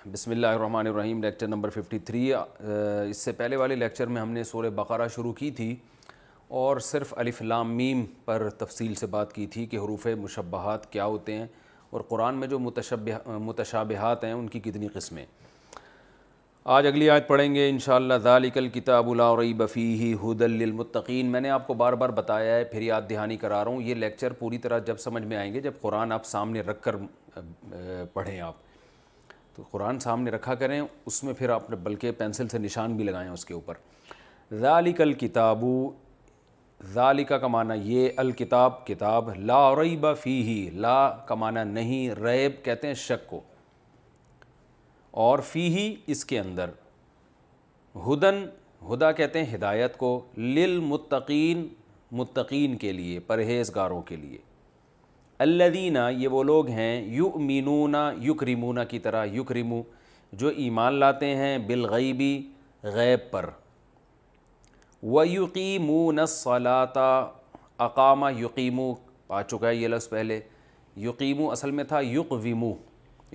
بسم اللہ الرحمن الرحیم، لیکچر نمبر 53۔ اس سے پہلے والے لیکچر میں ہم نے سورہ بقرہ شروع کی تھی اور صرف الف لام میم پر تفصیل سے بات کی تھی کہ حروف مشبہات کیا ہوتے ہیں اور قرآن میں جو متشابہات ہیں ان کی کتنی قسمیں۔ آج اگلی آیت پڑھیں گے انشاءاللہ۔ ذالک الکتاب لا ریب فیہ ھدی للمتقین۔ میں نے آپ کو بار بار بتایا ہے، پھر یاد دہانی کرا رہا ہوں، یہ لیکچر پوری طرح جب سمجھ میں آئیں گے جب قرآن آپ سامنے رکھ کر پڑھیں۔ آپ تو قرآن سامنے رکھا کریں، اس میں پھر آپ نے بلکہ پینسل سے نشان بھی لگائیں اس کے اوپر۔ ذالک الکتاب، ذالک کا معنی یہ، الکتاب کتاب، لا ریب فیہ، لا کا معنی نہیں، ریب کہتے ہیں شک کو، اور فیہ اس کے اندر، ہدن، ہدا کہتے ہیں ہدایت کو، للمتقین متقین کے لیے، پرہیزگاروں کے لیے۔ الذین، یہ وہ لوگ ہیں، یؤمنون، یکرمون کی طرح، یکرمو جو ایمان لاتے ہیں، بالغیبی غیب پر، ویقیمون الصلاۃ، اقام یقیمو آ چکا ہے یہ لفظ پہلے، یقیمو اصل میں تھا یقویمو،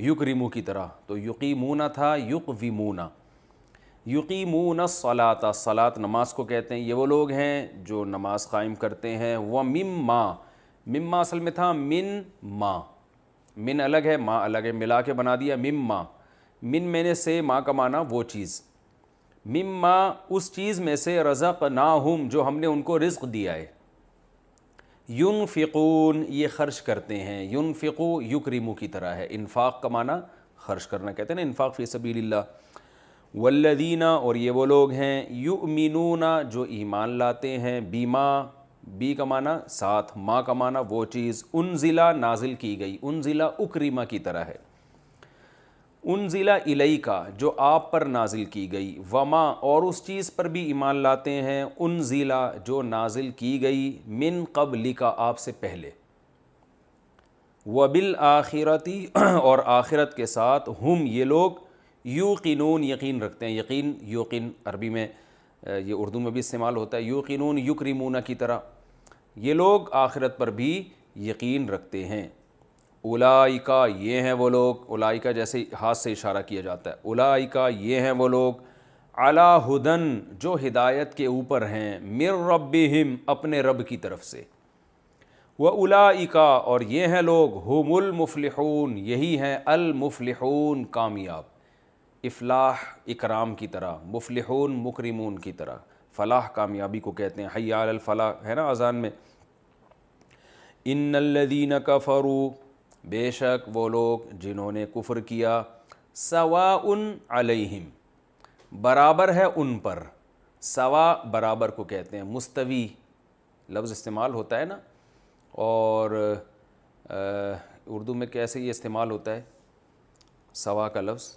یکرمو کی طرح، تو یقیمون تھا یقویمون، یقیمون الصلاۃ، صلاۃ نماز کو کہتے ہیں۔ یہ وہ لوگ ہیں جو نماز قائم کرتے ہیں۔ ومما، مما اصل میں تھا من ما، من الگ ہے ما الگ ہے، ملا کے بنا دیا مما، من میں نے سے، ما کا معنی وہ چیز، مما اس چیز میں سے، رزقناہم جو ہم نے ان کو رزق دیا ہے، ینفقون یہ خرچ کرتے ہیں، ینفقو یکرمو کی طرح ہے، انفاق کا معنی خرچ کرنا کہتے ہیں نا، انفاق فی سبیل اللہ۔ والذین، اور یہ وہ لوگ ہیں، یؤمنون جو ایمان لاتے ہیں، بیما، بی کا معنی ساتھ، ما کا معنی وہ چیز، انزلہ نازل کی گئی، انزلہ اکرمہ کی طرح ہے، انزلہ الیکا جو آپ پر نازل کی گئی، وما اور اس چیز پر بھی ایمان لاتے ہیں، انزلہ جو نازل کی گئی، من قبلکا آپ سے پہلے، وبالآخرتی اور آخرت کے ساتھ، ہم یہ لوگ، یوقنون یقین رکھتے ہیں، یقین یوقن عربی میں، یہ اردو میں بھی استعمال ہوتا ہے، یوقنون یکرمون کی طرح، یہ لوگ آخرت پر بھی یقین رکھتے ہیں۔ اولئکا یہ ہیں وہ لوگ، اولئکا جیسے ہاتھ سے اشارہ کیا جاتا ہے، اولئکا یہ ہیں وہ لوگ، علی ھدن جو ہدایت کے اوپر ہیں، من ربہم اپنے رب کی طرف سے، واولئکا اور یہ ہیں لوگ، ھم المفلحون یہی ہیں المفلحون کامیاب، افلاح اکرام کی طرح، مفلحون مکرمون کی طرح، فلاح کامیابی کو کہتے ہیں، حی علی الفلاح ہے نا اذان میں۔ ان الذین کفروا بے شک وہ لوگ جنہوں نے کفر کیا، سواء علیہم برابر ہے ان پر، سوا برابر کو کہتے ہیں، مستوی لفظ استعمال ہوتا ہے نا، اور اردو میں کیسے یہ استعمال ہوتا ہے سوا کا لفظ،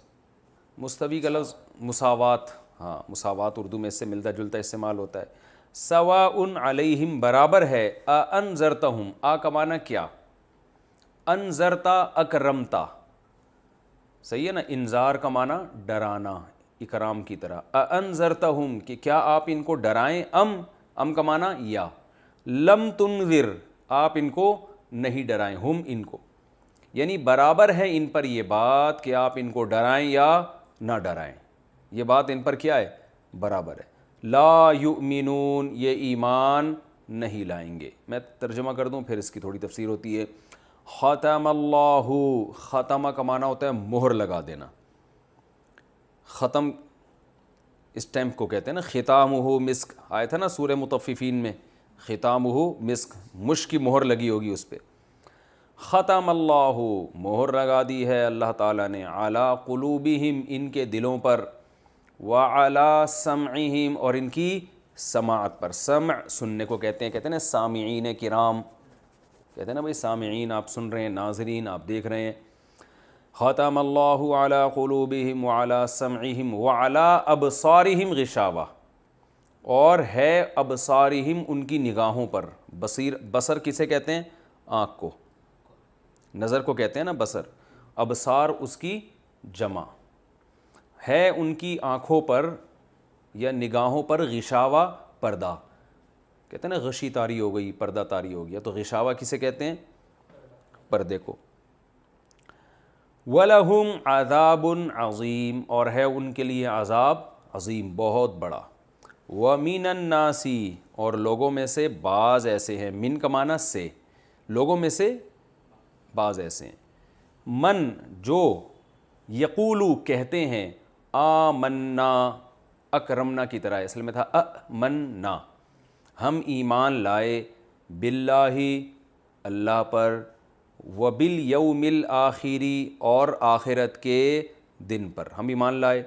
مستوی کا لفظ مساوات، ہاں مساوات اردو میں اس سے ملتا جلتا استعمال ہوتا ہے۔ سواء علیہم برابر ہے، انذرتہم، آ کا معنی کیا، انذرتا اکرمتا، صحیح ہے نا، انذار کا معنی ڈرانا، اکرام کی طرح، انذرتہم کہ کیا آپ ان کو ڈرائیں، ام کا معنی یا، لم تنذر آپ ان کو نہیں ڈرائیں، ہم ان کو، یعنی برابر ہے ان پر یہ بات کہ آپ ان کو ڈرائیں یا نہ ڈرائیں، یہ بات ان پر کیا ہے، برابر ہے۔ لا یؤمنون یہ ایمان نہیں لائیں گے۔ میں ترجمہ کر دوں پھر اس کی تھوڑی تفسیر ہوتی ہے۔ ختم اللہ، ختمہ کا معنی ہوتا ہے مہر لگا دینا، ختم اسٹیمپ کو کہتے ہیں نا، ختامہ مسک آیا تھا نا سورہ مطففین میں، ختامہ مسک، مشک کی مہر لگی ہوگی اس پہ۔ ختم اللہ مہر لگا دی ہے اللہ تعالیٰ نے، علی قلوبہم ان کے دلوں پر، وعلی سمعہم اور ان کی سماعت پر، سمع سننے کو کہتے ہیں نا سامعین کرام، کہتے ہیں نا بھائی سامعین آپ سن رہے ہیں، ناظرین آپ دیکھ رہے ہیں۔ ختم اللہ علی قلوبہم وعلی سمعہم وعلی ابصارہم غشاوہ، اور ہے ابصارہم ان کی نگاہوں پر، بصر کسے کہتے ہیں، آنکھ کو، نظر کو کہتے ہیں نا بصر، ابصار اس کی جمع ہے، ان کی آنکھوں پر یا نگاہوں پر غشاوہ پردہ، کہتے ہیں نا غشی طاری ہو گئی، پردہ طاری ہو گیا، تو غشاوہ کسے کہتے ہیں، پردے کو۔ وَلَهُمْ عَذَابٌ عَظِيمٌ، اور ہے ان کے لیے عذاب عظیم، بہت بڑا۔ وَمِنَ النَّاسِ، اور لوگوں میں سے بعض ایسے ہیں، من کا معنی سے، لوگوں میں سے بعض ایسے ہیں، من جو یقولو کہتے ہیں، آمنا، اکرمنا کی طرح اصل میں تھا امنا، ہم ایمان لائے، باللہ اللہ پر، وبالیوم الآخری اور آخرت کے دن پر ہم ایمان لائے،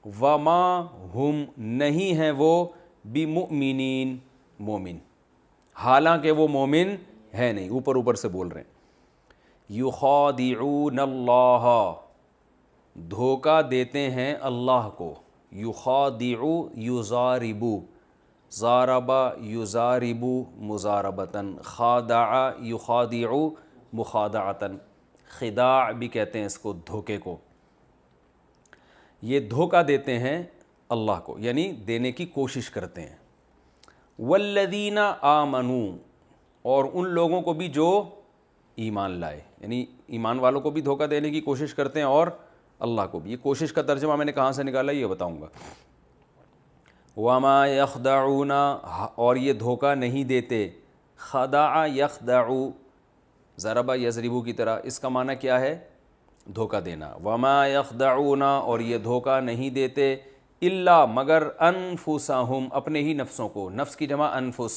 وما ہم نہیں ہیں وہ بمؤمنین مومن، حالانکہ وہ مومن ہے نہیں، اوپر اوپر سے بول رہے ہیں۔ یخادعون اللہ، دھوکہ دیتے ہیں اللہ کو، یخادع یضاربو، ضاربا یضاربو مضاربتاً، خادع یخادع مخادعتاً، خداع بھی کہتے ہیں اس کو، دھوکے کو۔ یہ دھوکہ دیتے ہیں اللہ کو، یعنی دینے کی کوشش کرتے ہیں۔ والذین آمنوا، اور ان لوگوں کو بھی جو ایمان لائے، یعنی ایمان والوں کو بھی دھوکہ دینے کی کوشش کرتے ہیں اور اللہ کو بھی۔ یہ کوشش کا ترجمہ میں نے کہاں سے نکالا یہ بتاؤں گا۔ وما یخدعون، اور یہ دھوکہ نہیں دیتے، خدع یخدع، ضربہ یضربو کی طرح، اس کا معنی کیا ہے؟ دھوکہ دینا۔ وما یخدعون، اور یہ دھوکہ نہیں دیتے، الا مگر انفسہم، اپنے ہی نفسوں کو، نفس کی جمع انفس،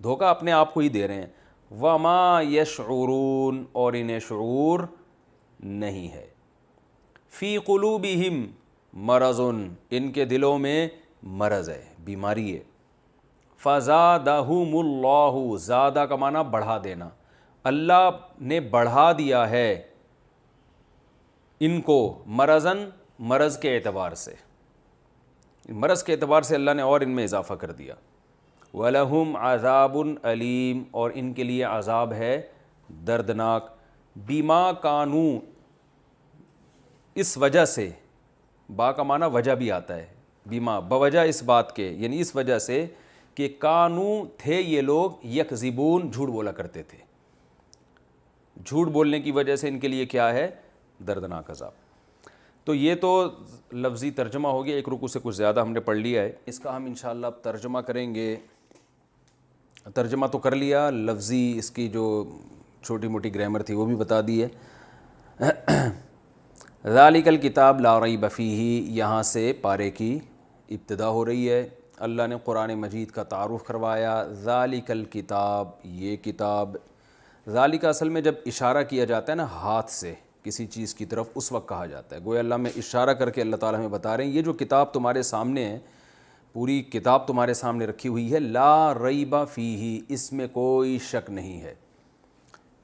دھوکہ اپنے آپ کو ہی دے رہے ہیں۔ وما یشعرون، اور انہیں شعور نہیں ہے۔ فی قلوبہم مرض، ان کے دلوں میں مرض ہے، بیماری ہے۔ فزادہم اللہ، زادہ کا معنی بڑھا دینا، اللہ نے بڑھا دیا ہے ان کو، مرضاً، مرض کے اعتبار سے، مرض کے اعتبار سے اللہ نے اور ان میں اضافہ کر دیا۔ وَلَهُمْ عَذَابٌ أَلِيمٌ، اور ان کے لیے عذاب ہے دردناک، بِمَا كَانُوا، اس وجہ سے، با کا معنی وجہ بھی آتا ہے، بیما بوجہ اس بات کے، یعنی اس وجہ سے کہ کانو تھے یہ لوگ، یکذبون، جھوٹ بولا کرتے تھے، جھوٹ بولنے کی وجہ سے ان کے لیے کیا ہے؟ دردناک عذاب۔ تو یہ تو لفظی ترجمہ ہو گیا، ایک رکوع سے کچھ زیادہ ہم نے پڑھ لیا ہے، اس کا ہم انشاءاللہ اب ترجمہ کریں گے۔ ترجمہ تو کر لیا، لفظی اس کی جو چھوٹی موٹی گرامر تھی وہ بھی بتا دی ہے۔ ذالک الکتاب لا ریب فیہ، یہاں سے پارے کی ابتدا ہو رہی ہے۔ اللہ نے قرآن مجید کا تعارف کروایا، ذالک الکتاب، یہ کتاب، ذالک اصل میں جب اشارہ کیا جاتا ہے نا ہاتھ سے کسی چیز کی طرف، اس وقت کہا جاتا ہے، گویا اللہ میں اشارہ کر کے اللہ تعالیٰ ہمیں بتا رہے ہیں یہ جو کتاب تمہارے سامنے ہے، پوری کتاب تمہارے سامنے رکھی ہوئی ہے، لا ریب فیہ، اس میں کوئی شک نہیں ہے۔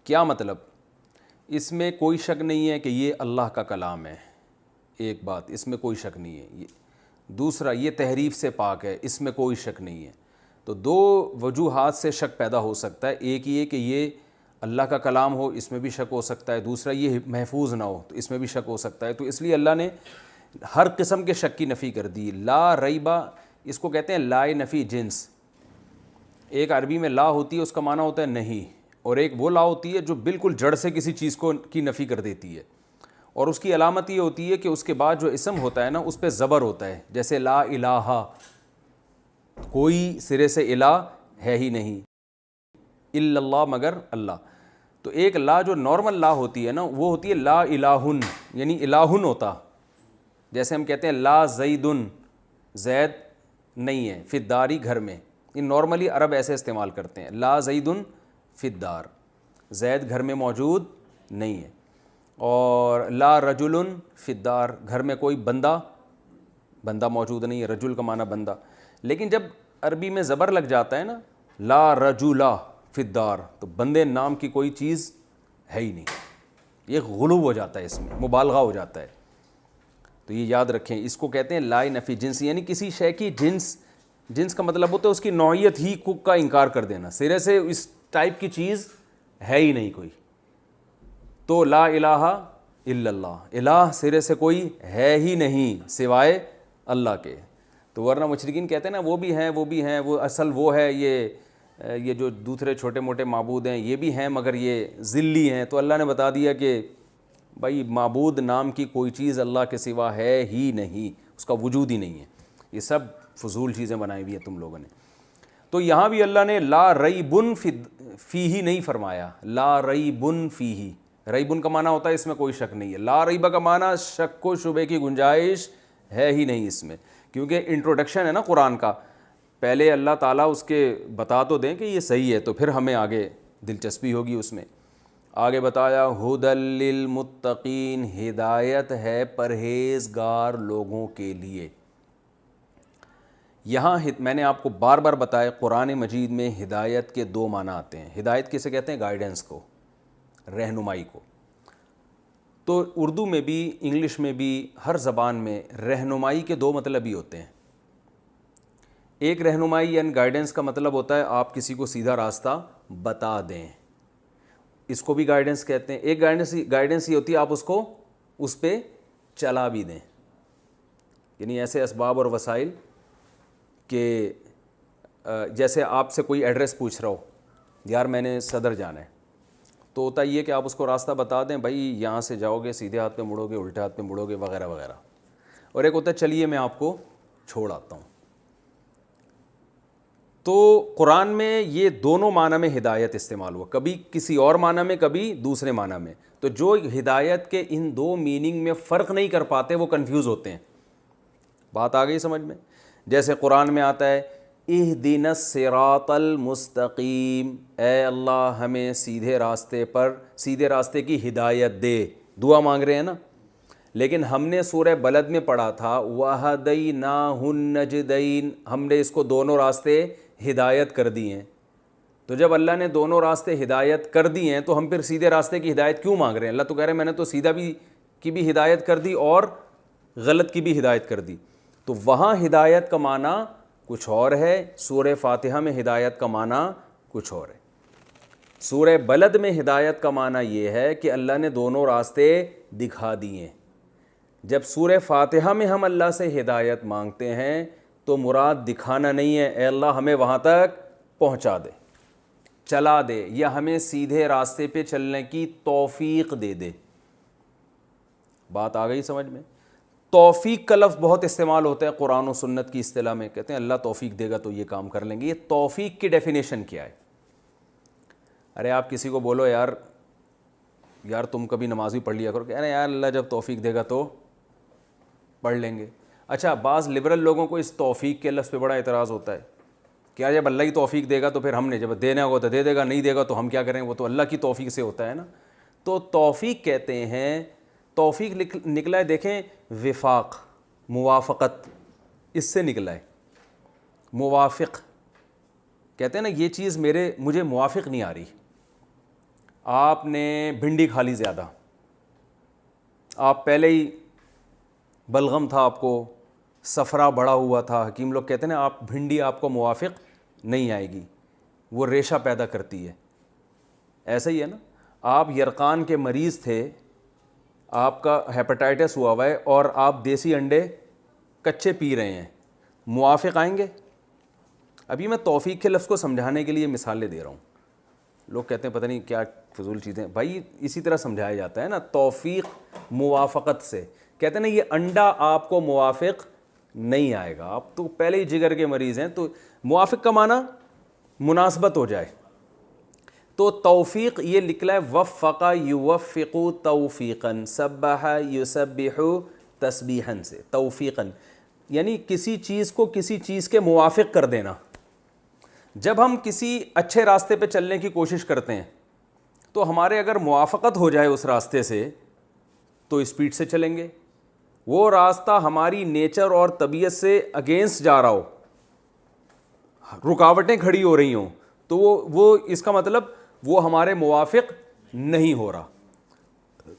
کیا مطلب؟ اس میں کوئی شک نہیں ہے کہ یہ اللہ کا کلام ہے، ایک بات، اس میں کوئی شک نہیں ہے۔ دوسرا، یہ تحریف سے پاک ہے، اس میں کوئی شک نہیں ہے۔ تو دو وجوہات سے شک پیدا ہو سکتا ہے، ایک یہ کہ یہ اللہ کا کلام ہو، اس میں بھی شک ہو سکتا ہے، دوسرا یہ محفوظ نہ ہو تو اس میں بھی شک ہو سکتا ہے۔ تو اس لیے اللہ نے ہر قسم کے شک کی نفی کر دی۔ لا ریبہ، اس کو کہتے ہیں لا نفی جنس۔ ایک عربی میں لا ہوتی ہے، اس کا معنی ہوتا ہے نہیں، اور ایک وہ لا ہوتی ہے جو بالکل جڑ سے کسی چیز کو کی نفی کر دیتی ہے، اور اس کی علامت یہ ہوتی ہے کہ اس کے بعد جو اسم ہوتا ہے نا اس پہ زبر ہوتا ہے، جیسے لا الہ، کوئی سرے سے الہ ہے ہی نہیں، الا اللہ، مگر اللہ۔ تو ایک لا جو نارمل لا ہوتی ہے نا وہ ہوتی ہے لا الہن، یعنی الہن ہوتا، جیسے ہم کہتے ہیں لا زیدن، زید نہیں ہے فی الدار، گھر میں، یہ نارملی عرب ایسے استعمال کرتے ہیں، لا زیدن فی الدار، زید گھر میں موجود نہیں ہے، اور لا رجل فی الدار، گھر میں کوئی بندہ موجود نہیں ہے، رجل کا معنی بندہ۔ لیکن جب عربی میں زبر لگ جاتا ہے نا، لا رجلا فی الدار، تو بندے نام کی کوئی چیز ہے ہی نہیں، یہ غلو ہو جاتا ہے، اس میں مبالغہ ہو جاتا ہے۔ تو یہ یاد رکھیں، اس کو کہتے ہیں لا نفی جنس، یعنی کسی شے کی جنس کا مطلب ہوتا ہے اس کی نوعیت ہی کا انکار کر دینا، سرے سے اس ٹائپ کی چیز ہے ہی نہیں کوئی۔ تو لا الہ الا اللہ، الہ سرے سے کوئی ہے ہی نہیں سوائے اللہ کے۔ تو ورنہ مشرکین کہتے ہیں نا وہ بھی ہیں، وہ اصل وہ ہے، یہ جو دوسرے چھوٹے موٹے معبود ہیں یہ بھی ہیں مگر یہ ذلی ہیں۔ تو اللہ نے بتا دیا کہ بھائی معبود نام کی کوئی چیز اللہ کے سوا ہے ہی نہیں، اس کا وجود ہی نہیں ہے، یہ سب فضول چیزیں بنائی ہوئی ہیں تم لوگوں نے۔ تو یہاں بھی اللہ نے لا ریبن فیہ نہیں فرمایا، لا ریبن فیہ، ریبن کا معنی ہوتا ہے اس میں کوئی شک نہیں ہے، لا ریبہ کا معنی شک و شبے کی گنجائش ہے ہی نہیں اس میں، کیونکہ انٹروڈکشن ہے نا قرآن کا، پہلے اللہ تعالیٰ اس کے بتا تو دیں کہ یہ صحیح ہے، تو پھر ہمیں آگے دلچسپی ہوگی اس میں۔ آگے بتایا ھدی للمتقین، ہدایت ہے پرہیزگار لوگوں کے لیے۔ یہاں میں نے آپ کو بار بار بتایا قرآن مجید میں ہدایت کے دو معنی آتے ہیں۔ ہدایت کسے کہتے ہیں؟ گائیڈنس کو، رہنمائی کو۔ تو اردو میں بھی، انگلش میں بھی، ہر زبان میں رہنمائی کے دو مطلب ہی ہوتے ہیں۔ ایک رہنمائی یعنی گائیڈنس کا مطلب ہوتا ہے آپ کسی کو سیدھا راستہ بتا دیں، اس کو بھی گائیڈنس کہتے ہیں۔ ایک گائیڈنس یہ ہوتی ہے آپ اس کو اس پہ چلا بھی دیں، یعنی ایسے اسباب اور وسائل کہ جیسے آپ سے کوئی ایڈریس پوچھ رہا ہو، یار میں نے صدر جانا ہے، تو ہوتا یہ کہ آپ اس کو راستہ بتا دیں، بھائی یہاں سے جاؤ گے سیدھے ہاتھ پہ مڑو گے، الٹے ہاتھ پہ مڑو گے، وغیرہ وغیرہ۔ اور ایک ہوتا ہے چلیے میں آپ کو چھوڑ آتا ہوں۔ تو قرآن میں یہ دونوں معنی میں ہدایت استعمال ہوا، کبھی کسی اور معنی میں، کبھی دوسرے معنی میں۔ تو جو ہدایت کے ان دو میننگ میں فرق نہیں کر پاتے وہ کنفیوز ہوتے ہیں۔ بات آ گئی سمجھ میں؟ جیسے قرآن میں آتا ہے اہدنا الصراط المستقیم، اے اللہ ہمیں سیدھے راستے کی ہدایت دے، دعا مانگ رہے ہیں نا۔ لیکن ہم نے سورہ بلد میں پڑھا تھا وَہَدَيْنَاهُ النَّجْدَيْن، ہم نے اس کو دونوں راستے ہدایت کر دی ہیں۔ تو جب اللہ نے دونوں راستے ہدایت کر دی ہیں تو ہم پھر سیدھے راستے کی ہدایت کیوں مانگ رہے ہیں؟ اللہ تو کہہ رہے ہیں میں نے تو سیدھا کی بھی ہدایت کر دی اور غلط کی بھی ہدایت کر دی۔ تو وہاں ہدایت کا معنی کچھ اور ہے، سورہ فاتحہ میں ہدایت کا معنی کچھ اور ہے۔ سورہ بلد میں ہدایت کا معنی یہ ہے کہ اللہ نے دونوں راستے دکھا دیے۔ جب سورہ فاتحہ میں ہم اللہ سے ہدایت مانگتے ہیں تو مراد دکھانا نہیں ہے، اے اللہ ہمیں وہاں تک پہنچا دے، چلا دے، یا ہمیں سیدھے راستے پہ چلنے کی توفیق دے دے۔ بات آ گئی سمجھ میں؟ توفیق کا لفظ بہت استعمال ہوتا ہے قرآن و سنت کی اصطلاح میں، کہتے ہیں اللہ توفیق دے گا تو یہ کام کر لیں گے۔ یہ توفیق کی ڈیفینیشن کیا ہے؟ ارے آپ کسی کو بولو یار تم کبھی نماز بھی پڑھ لیا کرو، کہہ رہے ہیں یار اللہ جب توفیق دے گا تو پڑھ لیں گے۔ اچھا، بعض لبرل لوگوں کو اس توفیق کے لفظ پہ بڑا اعتراض ہوتا ہے، کیا جب اللہ ہی توفیق دے گا تو پھر ہم نے جب دینا ہوگا تو دے دے گا، نہیں دے گا تو ہم کیا کریں، وہ تو اللہ کی توفیق سے ہوتا ہے نا۔ تو توفیق کہتے ہیں، توفیق نکلا ہے دیکھیں وفاق، موافقت، اس سے نکلا ہے۔ موافق کہتے ہیں نا یہ چیز مجھے موافق نہیں آ رہی۔ آپ نے بھنڈی کھا لی زیادہ، آپ پہلے ہی بلغم تھا، آپ کو صفرا بڑا ہوا تھا، حکیم لوگ کہتے ہیں نا بھنڈی آپ کو موافق نہیں آئے گی، وہ ریشہ پیدا کرتی ہے۔ ایسا ہی ہے نا، آپ یرقان کے مریض تھے، آپ کا ہیپاٹائٹس ہوا ہے اور آپ دیسی انڈے کچے پی رہے ہیں، موافق آئیں گے؟ ابھی میں توفیق کے لفظ کو سمجھانے کے لیے مثالیں دے رہا ہوں۔ لوگ کہتے ہیں پتہ نہیں کیا فضول چیزیں، بھائی اسی طرح سمجھایا جاتا ہے نا، توفیق موافقت سے۔ کہتے ہیں نا یہ انڈا آپ کو موافق نہیں آئے گا، آپ تو پہلے ہی جگر کے مریض ہیں، تو موافق کا معنی مناسبت ہو جائے۔ تو توفیق یہ نکلا ہے وفق یوفق توفیقاً، سبح یسبح تسبیحاً سے، توفیقاً یعنی کسی چیز کو کسی چیز کے موافق کر دینا۔ جب ہم کسی اچھے راستے پہ چلنے کی کوشش کرتے ہیں تو ہمارے اگر موافقت ہو جائے اس راستے سے تو اسپیڈ سے چلیں گے، وہ راستہ ہماری نیچر اور طبیعت سے اگینسٹ جا رہا ہو، رکاوٹیں کھڑی ہو رہی ہوں، تو وہ اس کا مطلب وہ ہمارے موافق نہیں ہو رہا۔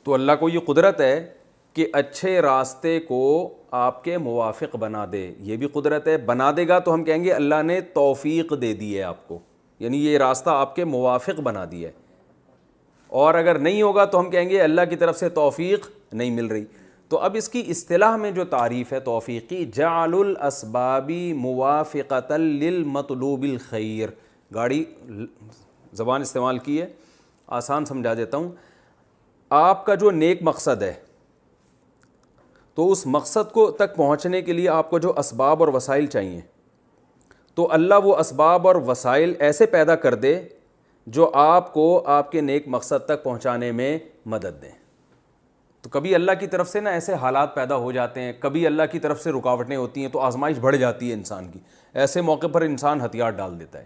تو اللہ کو یہ قدرت ہے کہ اچھے راستے کو آپ کے موافق بنا دے، یہ بھی قدرت ہے۔ بنا دے گا تو ہم کہیں گے اللہ نے توفیق دے دی ہے آپ کو، یعنی یہ راستہ آپ کے موافق بنا دیا ہے۔ اور اگر نہیں ہوگا تو ہم کہیں گے اللہ کی طرف سے توفیق نہیں مل رہی۔ تو اب اس کی اصطلاح میں جو تعریف ہے توفیقی، جعل الاسباب موافقۃ للمطلوب الخیر، گاڑی زبان استعمال کی ہے، آسان سمجھا دیتا ہوں۔ آپ کا جو نیک مقصد ہے تو اس مقصد کو تک پہنچنے کے لیے آپ کو جو اسباب اور وسائل چاہیے تو اللہ وہ اسباب اور وسائل ایسے پیدا کر دے جو آپ کو آپ کے نیک مقصد تک پہنچانے میں مدد دیں. تو کبھی اللہ کی طرف سے نا ایسے حالات پیدا ہو جاتے ہیں, کبھی اللہ کی طرف سے رکاوٹیں ہوتی ہیں تو آزمائش بڑھ جاتی ہے انسان کی. ایسے موقع پر انسان ہتھیار ڈال دیتا ہے.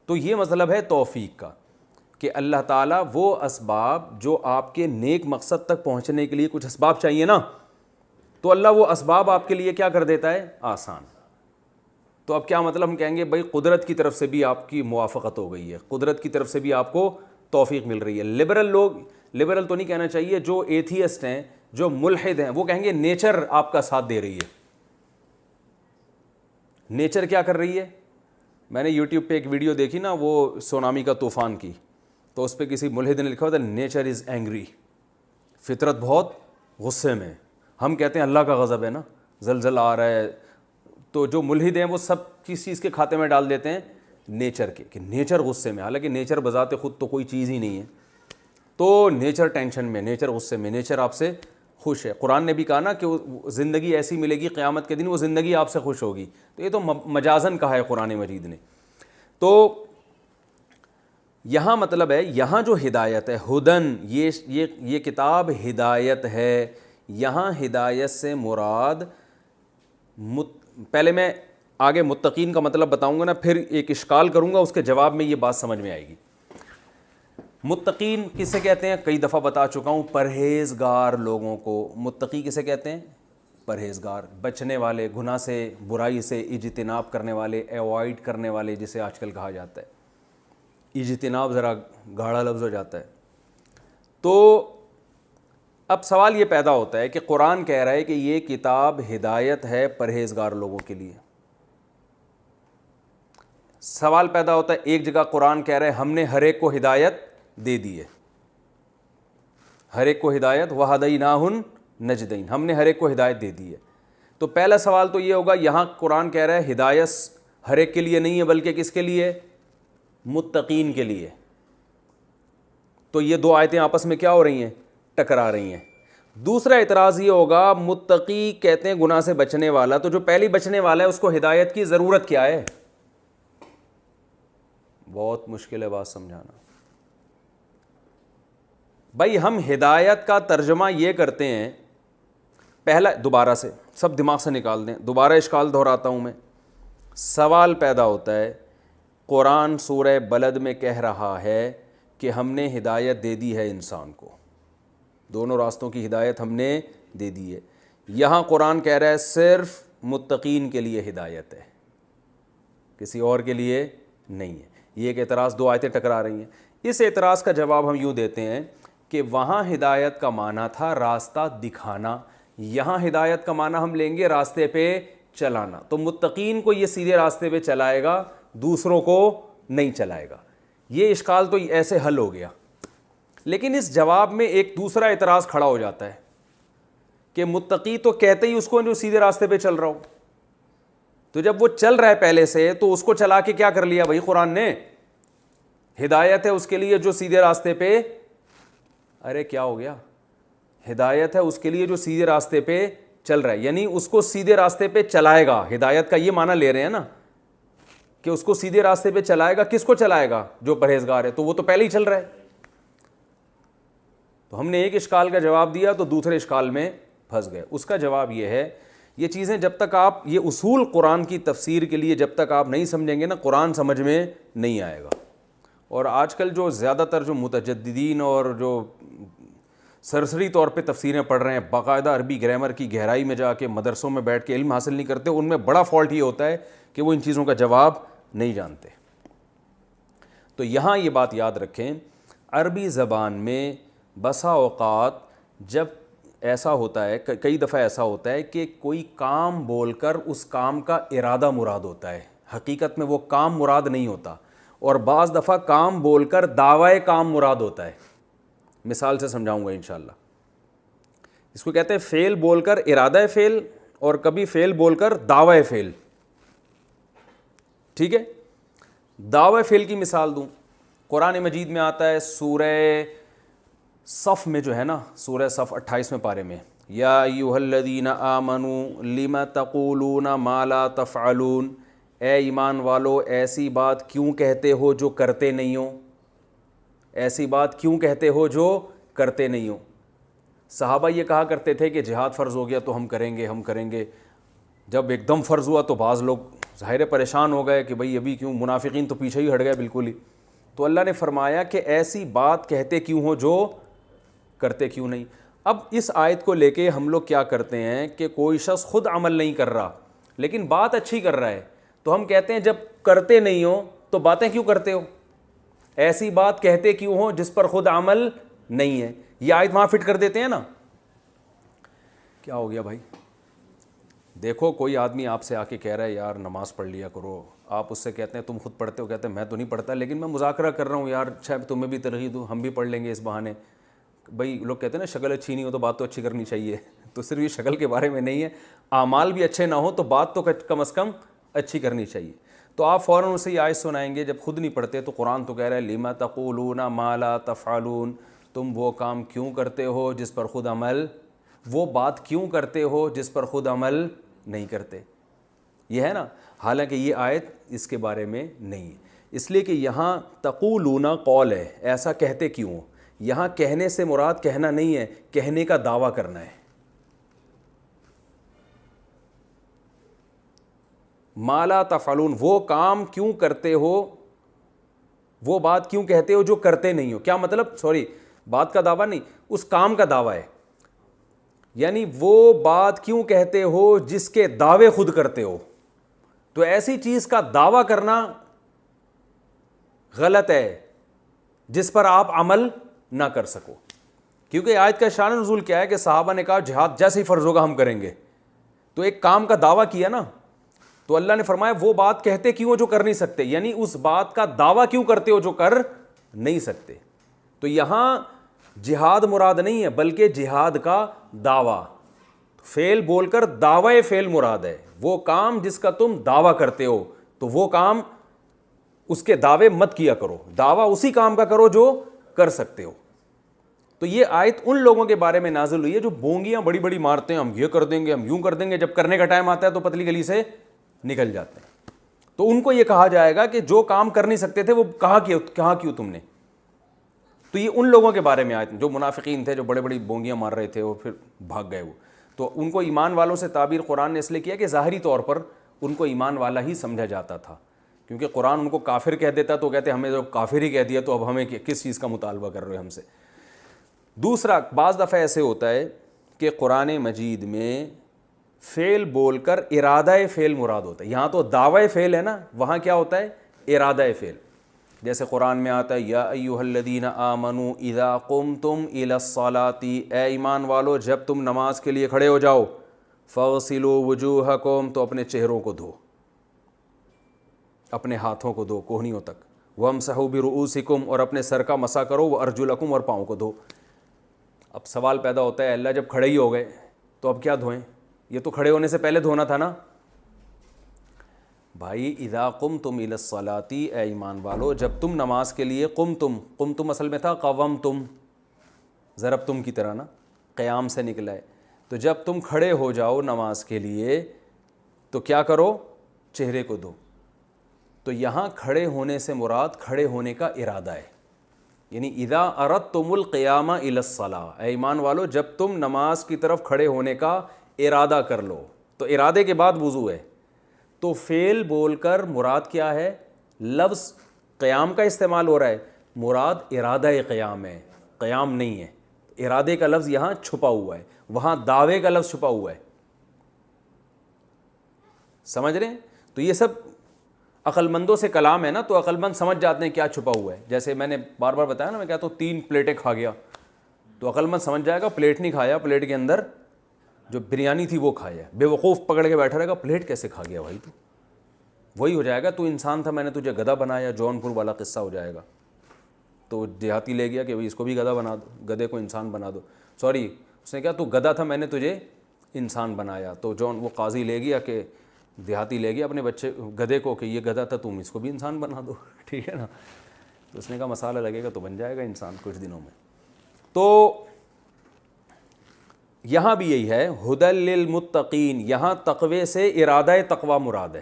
تو یہ مطلب ہے توفیق کا کہ اللہ تعالیٰ وہ اسباب جو آپ کے نیک مقصد تک پہنچنے کے لیے کچھ اسباب چاہیے نا, تو اللہ وہ اسباب آپ کے لیے کیا کر دیتا ہے, آسان. تو اب کیا مطلب, ہم کہیں گے بھائی قدرت کی طرف سے بھی آپ کی موافقت ہو گئی ہے, قدرت کی طرف سے بھی آپ کو توفیق مل رہی ہے. لبرل تو نہیں کہنا چاہیے, جو ایتھیسٹ ہیں, جو ملحد ہیں, وہ کہیں گے نیچر آپ کا ساتھ دے رہی ہے. نیچر کیا کر رہی ہے؟ میں نے یوٹیوب پہ ایک ویڈیو دیکھی نا, وہ سونامی کا طوفان کی, تو اس پہ کسی ملحد نے لکھا ہوا تھا نیچر از اینگری, فطرت بہت غصے میں. ہم کہتے ہیں اللہ کا غضب ہے نا, زلزلہ آ رہا ہے, تو جو ملحد ہیں وہ سب کس چیز کے کھاتے میں ڈال دیتے ہیں, نیچر کے, کہ نیچر غصے میں. حالانکہ نیچر بذات خود تو کوئی چیز ہی نہیں ہے. تو نیچر ٹینشن میں, نیچر غصے میں, نیچر آپ سے خوش ہے. قرآن نے بھی کہا نا کہ زندگی ایسی ملے گی قیامت کے دن وہ زندگی آپ سے خوش ہوگی. تو یہ تو مجازن کہا ہے قرآن مجید نے. تو یہاں مطلب ہے, یہاں جو ہدایت ہے, ہدن, یہ کتاب ہدایت ہے. یہاں ہدایت سے مراد, پہلے میں آگے متقین کا مطلب بتاؤں گا نا, پھر ایک اشکال کروں گا, اس کے جواب میں یہ بات سمجھ میں آئے گی. متقین کسے کہتے ہیں, کئی دفعہ بتا چکا ہوں, پرہیزگار لوگوں کو. متقی کسے کہتے ہیں؟ پرہیزگار, بچنے والے, گناہ سے, برائی سے اجتناب کرنے والے, ایوائڈ کرنے والے جسے آج کل کہا جاتا ہے. اجتناب ذرا گاڑھا لفظ ہو جاتا ہے. تو اب سوال یہ پیدا ہوتا ہے کہ قرآن کہہ رہا ہے کہ یہ کتاب ہدایت ہے پرہیزگار لوگوں کے لیے. سوال پیدا ہوتا ہے, ایک جگہ قرآن کہہ رہا ہے ہم نے ہر ایک کو ہدایت دے دی ہے, ہر ایک کو ہدایت, وَهَدَيْنَاهُ النَّجْدَيْنِ, ہم نے ہر ایک کو ہدایت دے دی ہے. تو پہلا سوال تو یہ ہوگا, یہاں قرآن کہہ رہا ہے ہدایت ہر ایک کے لیے نہیں ہے بلکہ کس کے لیے؟ متقین کے لیے. تو یہ دو آیتیں آپس میں کیا ہو رہی ہیں؟ ٹکرا رہی ہیں. دوسرا اعتراض یہ ہوگا, متقی کہتے ہیں گناہ سے بچنے والا, تو جو پہلی بچنے والا ہے اس کو ہدایت کی ضرورت کیا ہے؟ بہت مشکل ہے بات سمجھانا. بھائی ہم ہدایت کا ترجمہ یہ کرتے ہیں, پہلا دوبارہ سے سب دماغ سے نکال دیں, دوبارہ اشکال دہراتا ہوں میں. سوال پیدا ہوتا ہے, قرآن سورہ بلد میں کہہ رہا ہے کہ ہم نے ہدایت دے دی ہے انسان کو, دونوں راستوں کی ہدایت ہم نے دے دی ہے. یہاں قرآن کہہ رہا ہے صرف متقین کے لیے ہدایت ہے, کسی اور کے لیے نہیں ہے. یہ ایک اعتراض, دو آیتیں ٹکرا رہی ہیں. اس اعتراض کا جواب ہم یوں دیتے ہیں کہ وہاں ہدایت کا معنی تھا راستہ دکھانا, یہاں ہدایت کا معنی ہم لیں گے راستے پہ چلانا. تو متقین کو یہ سیدھے راستے پہ چلائے گا, دوسروں کو نہیں چلائے گا. یہ اشکال تو ایسے حل ہو گیا. لیکن اس جواب میں ایک دوسرا اعتراض کھڑا ہو جاتا ہے کہ متقی تو کہتے ہی اس کو جو سیدھے راستے پہ چل رہا ہو, تو جب وہ چل رہا ہے پہلے سے تو اس کو چلا کے کیا کر لیا بھائی قرآن نے؟ ہدایت ہے اس کے لیے جو سیدھے راستے پہ, ارے کیا ہو گیا, ہدایت ہے اس کے لیے جو سیدھے راستے پہ چل رہا ہے, یعنی اس کو سیدھے راستے پہ چلائے گا. ہدایت کا یہ معنی لے رہے ہیں نا کہ اس کو سیدھے راستے پہ چلائے گا. کس کو چلائے گا؟ جو پرہیزگار ہے, تو وہ تو پہلے ہی چل رہا ہے. تو ہم نے ایک اشکال کا جواب دیا تو دوسرے اشکال میں پھنس گئے. اس کا جواب یہ ہے, یہ چیزیں جب تک آپ, یہ اصول قرآن کی تفسیر کے لیے جب تک آپ نہیں سمجھیں گے نا, قرآن سمجھ میں نہیں آئے گا. اور آج کل جو زیادہ تر جو متجددین اور جو سرسری طور پہ تفسیریں پڑھ رہے ہیں, باقاعدہ عربی گرامر کی گہرائی میں جا کے مدرسوں میں بیٹھ کے علم حاصل نہیں کرتے, ان میں بڑا فالٹ یہ ہوتا ہے کہ وہ ان چیزوں کا جواب نہیں جانتے. تو یہاں یہ بات یاد رکھیں, عربی زبان میں بسا اوقات جب ایسا ہوتا ہے, کئی دفعہ ایسا ہوتا ہے کہ کوئی کام بول کر اس کام کا ارادہ مراد ہوتا ہے, حقیقت میں وہ کام مراد نہیں ہوتا. اور بعض دفعہ کام بول کر دعوی کام مراد ہوتا ہے. مثال سے سمجھاؤں گا انشاءاللہ. اس کو کہتے ہیں فعل بول کر ارادہ فعل, اور کبھی فعل بول کر دعوی فعل. ٹھیک ہے, دعوی فعل کی مثال دوں, قرآن مجید میں آتا ہے سورہ صف میں جو ہے نا، سورہ صف 28ویں پارے میں، یا ایھا الذین آمنوا لم تقولون ما لا تفعلون، اے ایمان والو ایسی بات کیوں کہتے ہو جو کرتے نہیں ہو، ایسی بات کیوں کہتے ہو جو کرتے نہیں ہو۔ صحابہ یہ کہا کرتے تھے کہ جہاد فرض ہو گیا تو ہم کریں گے، جب ایک دم فرض ہوا تو بعض لوگ ظاہر پریشان ہو گئے کہ بھئی ابھی کیوں، منافقین تو پیچھے ہی ہٹ گئے بالکل ہی۔ تو اللہ نے فرمایا کہ ایسی بات کہتے کیوں ہو جو کرتے کیوں نہیں۔ اب اس آیت کو لے کے ہم لوگ کیا کرتے ہیں کہ کوئی شخص خود عمل نہیں کر رہا لیکن بات اچھی کر رہا ہے، تو ہم کہتے ہیں جب کرتے نہیں ہو تو باتیں کیوں کرتے ہو، ایسی بات کہتے کیوں ہو جس پر خود عمل نہیں ہے۔ یہ آیت وہاں فٹ کر دیتے ہیں نا۔ کیا ہو گیا بھائی؟ دیکھو کوئی آدمی آپ سے آ کے کہہ رہا ہے یار نماز پڑھ لیا کرو، آپ اس سے کہتے ہیں تم خود پڑھتے ہو، کہتے ہیں میں تو نہیں پڑھتا لیکن میں مذاکرہ کر رہا ہوں یار، اچھا تمہیں بھی ترغیب دوں، ہم بھی پڑھ لیں گے اس بہانے۔ بھائی لوگ کہتے ہیں نا شکل اچھی نہیں ہو تو بات تو اچھی کرنی چاہیے، تو صرف یہ شکل کے بارے میں نہیں ہے، اعمال بھی اچھے نہ ہو تو بات تو کم از کم اچھی کرنی چاہیے۔ تو آپ فوراً اسے یہ آیت سنائیں گے، جب خود نہیں پڑھتے تو قرآن تو کہہ رہا ہے لِمَ تَقُولُونَ مَا لَا تَفْعَلُونَ، تم وہ کام کیوں کرتے ہو جس پر خود عمل، وہ بات کیوں کرتے ہو جس پر خود عمل نہیں کرتے۔ یہ ہے نا، حالانکہ یہ آیت اس کے بارے میں نہیں ہے، اس لیے کہ یہاں تقولون قول ہے، ایسا کہتے کیوں ہو، یہاں کہنے سے مراد کہنا نہیں ہے، کہنے کا دعویٰ کرنا ہے۔ ما لا تفعلون، وہ کام کیوں کرتے ہو، وہ بات کیوں کہتے ہو جو کرتے نہیں ہو۔ کیا مطلب؟ سوری، بات کا دعویٰ نہیں، اس کام کا دعویٰ ہے، یعنی وہ بات کیوں کہتے ہو جس کے دعوے خود کرتے ہو۔ تو ایسی چیز کا دعویٰ کرنا غلط ہے جس پر آپ عمل نہ کر سکو، کیونکہ آیت کا شان نزول کیا ہے کہ صحابہ نے کہا جہاد جیسے ہی فرض ہوگا ہم کریں گے، تو ایک کام کا دعویٰ کیا نا، تو اللہ نے فرمایا وہ بات کہتے کیوں ہو جو کر نہیں سکتے، یعنی اس بات کا دعویٰ کیوں کرتے ہو جو کر نہیں سکتے۔ تو یہاں جہاد مراد نہیں ہے بلکہ جہاد کا دعویٰ، فعل بول کر دعوی فعل مراد ہے، وہ کام جس کا تم دعویٰ کرتے ہو تو وہ کام، اس کے دعوے مت کیا کرو، دعویٰ اسی کام کا کرو جو کر سکتے ہو۔ تو یہ آیت ان لوگوں کے بارے میں نازل ہوئی ہے جو بونگیاں بڑی بڑی مارتے ہیں، ہم یہ کر دیں گے، ہم یوں کر دیں گے، جب کرنے کا ٹائم آتا ہے تو پتلی گلی سے نکل جاتے ہیں۔ تو ان کو یہ کہا جائے گا کہ جو کام کر نہیں سکتے تھے وہ کہاں کیوں تم نے۔ تو یہ ان لوگوں کے بارے میں آیت جو منافقین تھے، جو بڑے بڑی بونگیاں مار رہے تھے اور پھر بھاگ گئے وہ، تو ان کو ایمان والوں سے تعبیر قرآن نے اس لیے کیا کہ ظاہری طور پر ان کو ایمان والا ہی سمجھا جاتا تھا، کیونکہ قرآن ان کو کافر کہہ دیتا تو کہتے ہمیں جو کافر ہی کہہ دیا تو اب ہمیں کس چیز کا مطالبہ کر رہے ہو ہم سے۔ دوسرا، بعض دفعہ ایسے ہوتا ہے کہ قرآن مجید میں فعل بول کر ارادہ فعل مراد ہوتا ہے، یہاں تو دعوی فعل ہے نا، وہاں کیا ہوتا ہے ارادہ فعل۔ جیسے قرآن میں آتا ہے یا ایھا الذین آمنوا اذا قمتم الی الصلاۃ، اے ایمان والو جب تم نماز کے لیے کھڑے ہو جاؤ، فاغسلوا وجوہکم، تو اپنے چہروں کو دھو، اپنے ہاتھوں کو دھو کوہنیوں تک، وامسحوا برؤوسکم، اور اپنے سر کا مسح کرو، وارجلکم، اور پاؤں کو دھو۔ اب سوال پیدا ہوتا ہے اللہ جب کھڑے ہی ہو گئے تو اب کیا دھوئیں، یہ تو کھڑے ہونے سے پہلے دھونا تھا نا۔ بھائی اذا قمتم الی الصلاۃ، اے ایمان والو جب تم نماز کے لیے، قمتم اصل میں تھا قومتم، ضربتم کی طرح نا، قیام سے نکلا ہے، تو جب تم کھڑے ہو جاؤ نماز کے لیے تو کیا کرو، چہرے کو دھو۔ تو یہاں کھڑے ہونے سے مراد کھڑے ہونے کا ارادہ ہے، یعنی اذا اردتم القیام الی الصلاۃ، اے ایمان والو جب تم نماز کی طرف کھڑے ہونے کا ارادہ کر لو، تو ارادے کے بعد وضو ہے۔ تو فعل بول کر مراد کیا ہے، لفظ قیام کا استعمال ہو رہا ہے، مراد ارادہ قیام ہے، قیام نہیں ہے، ارادے کا لفظ یہاں چھپا ہوا ہے، وہاں دعوے کا لفظ چھپا ہوا ہے، سمجھ رہے ہیں؟ تو یہ سب عقل مندوں سے کلام ہے نا، تو عقل مند سمجھ جاتے ہیں کیا چھپا ہوا ہے۔ جیسے میں نے بار بار بتایا نا، میں کہتا ہوں 3 پلیٹیں کھا گیا، تو عقل مند سمجھ جائے گا پلیٹ نہیں کھایا، پلیٹ کے اندر جو بریانی تھی وہ کھایا۔ بے وقوف پکڑ کے بیٹھا رہے گا پلیٹ کیسے کھا گیا بھائی، تو وہی ہو جائے گا تو انسان تھا میں نے تجھے گدھا بنایا، جونپور والا قصہ ہو جائے گا۔ تو دیہاتی لے گیا کہ بھائی اس کو بھی گدھا بنا دو، گدھے کو انسان بنا دو، سوری اس نے کہا تو گدھا تھا میں نے تجھے انسان بنایا، تو وہ قاضی لے گیا کہ دیہاتی لے گیا اپنے بچے گدھے کو کہ یہ گدھا تھا تم اس کو بھی انسان بنا دو، ٹھیک ہے نا، تو اس نے کہا مسالہ لگے گا تو بن جائے گا انسان کچھ دنوں میں۔ تو یہاں بھی یہی ہے ہدی للمتقین، یہاں تقوی سے ارادہ تقوی مراد ہے،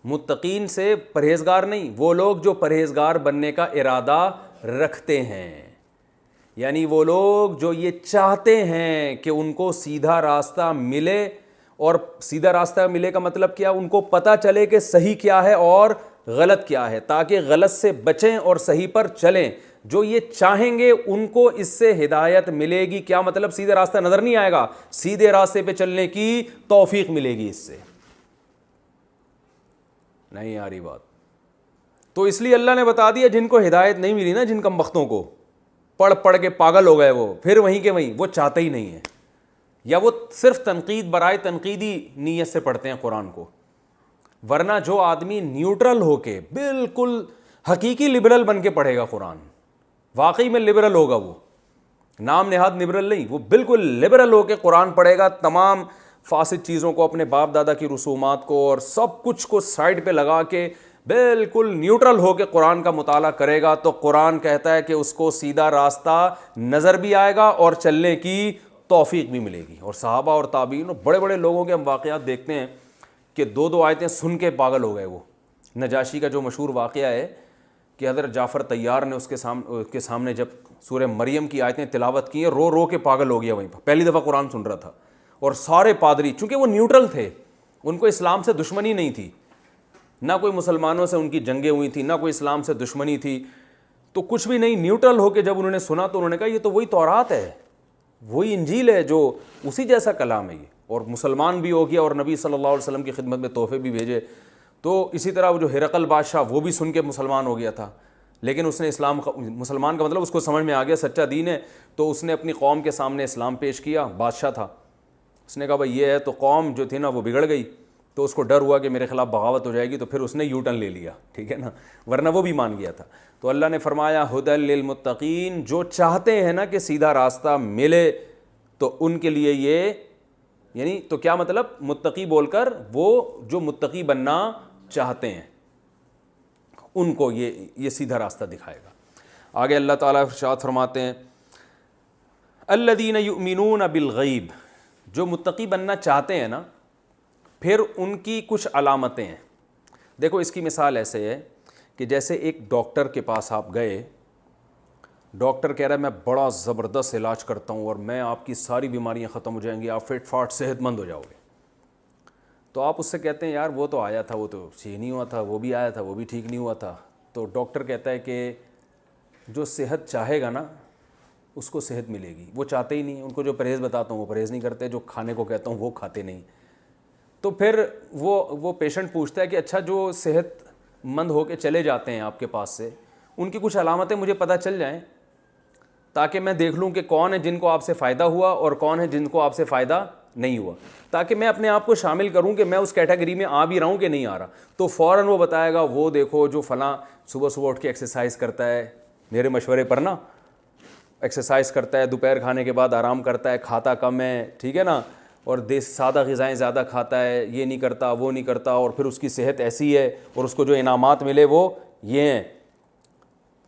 متقین سے پرہیزگار نہیں، وہ لوگ جو پرہیزگار بننے کا ارادہ رکھتے ہیں، یعنی وہ لوگ جو یہ چاہتے ہیں کہ ان کو سیدھا راستہ ملے، اور سیدھا راستہ ملے کا مطلب کیا، ان کو پتہ چلے کہ صحیح کیا ہے اور غلط کیا ہے، تاکہ غلط سے بچیں اور صحیح پر چلیں، جو یہ چاہیں گے ان کو اس سے ہدایت ملے گی۔ کیا مطلب؟ سیدھا راستہ نظر نہیں آئے گا، سیدھے راستے پہ چلنے کی توفیق ملے گی، اس سے نہیں آ رہی بات۔ تو اس لیے اللہ نے بتا دیا جن کو ہدایت نہیں ملی نا، جن کم بختوں کو، پڑھ پڑھ کے پاگل ہو گئے وہ، پھر وہیں کے وہیں، وہ چاہتے ہی نہیں ہیں، یا وہ صرف تنقید برائے تنقیدی نیت سے پڑھتے ہیں قرآن کو، ورنہ جو آدمی نیوٹرل ہو کے بالکل حقیقی لبرل بن کے پڑھے گا قرآن، واقعی میں لبرل ہوگا، وہ نام نہاد لبرل نہیں، وہ بالکل لبرل ہو کے قرآن پڑھے گا، تمام فاسد چیزوں کو، اپنے باپ دادا کی رسومات کو اور سب کچھ کو سائڈ پہ لگا کے بالکل نیوٹرل ہو کے قرآن کا مطالعہ کرے گا، تو قرآن کہتا ہے کہ اس کو سیدھا راستہ نظر بھی آئے گا اور چلنے کی توفیق بھی ملے گی۔ اور صحابہ اور تابعین اور بڑے بڑے لوگوں کے ہم واقعات دیکھتے ہیں کہ دو آیتیں سن کے پاگل ہو گئے۔ وہ نجاشی کا جو مشہور واقعہ ہے کہ حضرت جعفر طیار نے اس کے سامنے جب سورہ مریم کی آیتیں تلاوت کی ہیں، رو رو کے پاگل ہو گیا وہیں پر، پہلی دفعہ قرآن سن رہا تھا، اور سارے پادری، چونکہ وہ نیوٹرل تھے، ان کو اسلام سے دشمنی نہیں تھی، نہ کوئی مسلمانوں سے ان کی جنگیں ہوئی تھیں، نہ کوئی اسلام سے دشمنی تھی، تو کچھ بھی نہیں، نیوٹرل ہو کے جب انہوں نے سنا تو انہوں نے کہا یہ تو وہی تورات ہے، وہی انجیل ہے، جو اسی جیسا کلام ہے یہ، اور مسلمان بھی ہو گیا، اور نبی صلی اللہ علیہ وسلم کی خدمت میں تحفے بھی بھیجے۔ تو اسی طرح وہ جو ہرقل بادشاہ، وہ بھی سن کے مسلمان ہو گیا تھا، لیکن اس نے مسلمان کا مطلب اس کو سمجھ میں آ گیا سچا دین ہے، تو اس نے اپنی قوم کے سامنے اسلام پیش کیا، بادشاہ تھا، اس نے کہا بھائی یہ ہے، تو قوم جو تھی نا وہ بگڑ گئی، تو اس کو ڈر ہوا کہ میرے خلاف بغاوت ہو جائے گی، تو پھر اس نے یو ٹرن لے لیا، ٹھیک ہے نا، ورنہ وہ بھی مان گیا تھا۔ تو اللہ نے فرمایا ہدی للمتقین، جو چاہتے ہیں نا کہ سیدھا راستہ ملے، تو ان کے لیے یہ، یعنی تو کیا مطلب، متقی بول کر وہ جو متقی بننا چاہتے ہیں ان کو یہ سیدھا راستہ دکھائے گا۔ آگے اللہ تعالیٰ ارشاد فرماتے ہیں الذین یؤمنون بالغیب، جو متقی بننا چاہتے ہیں نا، پھر ان کی کچھ علامتیں ہیں۔ دیکھو اس کی مثال ایسے ہے کہ جیسے ایک ڈاکٹر کے پاس آپ گئے، ڈاکٹر کہہ رہا ہے میں بڑا زبردست علاج کرتا ہوں اور میں آپ کی ساری بیماریاں ختم ہو جائیں گی، آپ فٹ فاٹ صحت مند ہو جاؤ گے، تو آپ اس سے کہتے ہیں یار وہ تو آیا تھا، وہ تو ٹھیک نہیں ہوا تھا، وہ بھی آیا تھا، وہ بھی ٹھیک نہیں ہوا تھا۔ تو ڈاکٹر کہتا ہے کہ جو صحت چاہے گا نا اس کو صحت ملے گی، وہ چاہتے ہی نہیں، ان کو جو پرہیز بتاتا ہوں وہ پرہیز نہیں کرتے، جو کھانے کو کہتا ہوں وہ کھاتے نہیں۔ تو پھر وہ پیشنٹ پوچھتا ہے کہ اچھا جو صحت مند ہو کے چلے جاتے ہیں آپ کے پاس سے، ان کی کچھ علامتیں مجھے پتہ چل جائیں تاکہ میں دیکھ لوں کہ کون ہے جن کو آپ سے فائدہ ہوا اور کون ہے جن کو آپ سے فائدہ نہیں ہوا، تاکہ میں اپنے آپ کو شامل کروں کہ میں اس کیٹیگری میں آ بھی رہا ہوں کہ نہیں آ رہا۔ تو فوراً وہ بتائے گا وہ دیکھو جو فلاں صبح اٹھ کے ایکسرسائز کرتا ہے، میرے مشورے پر نا ایکسرسائز کرتا ہے، دوپہر کھانے کے بعد آرام کرتا ہے، کھاتا کم ہے، ٹھیک ہے نا، اور سادہ غذائیں زیادہ کھاتا ہے، یہ نہیں کرتا وہ نہیں کرتا، اور پھر اس کی صحت ایسی ہے اور اس کو جو انعامات ملے وہ یہ ہیں۔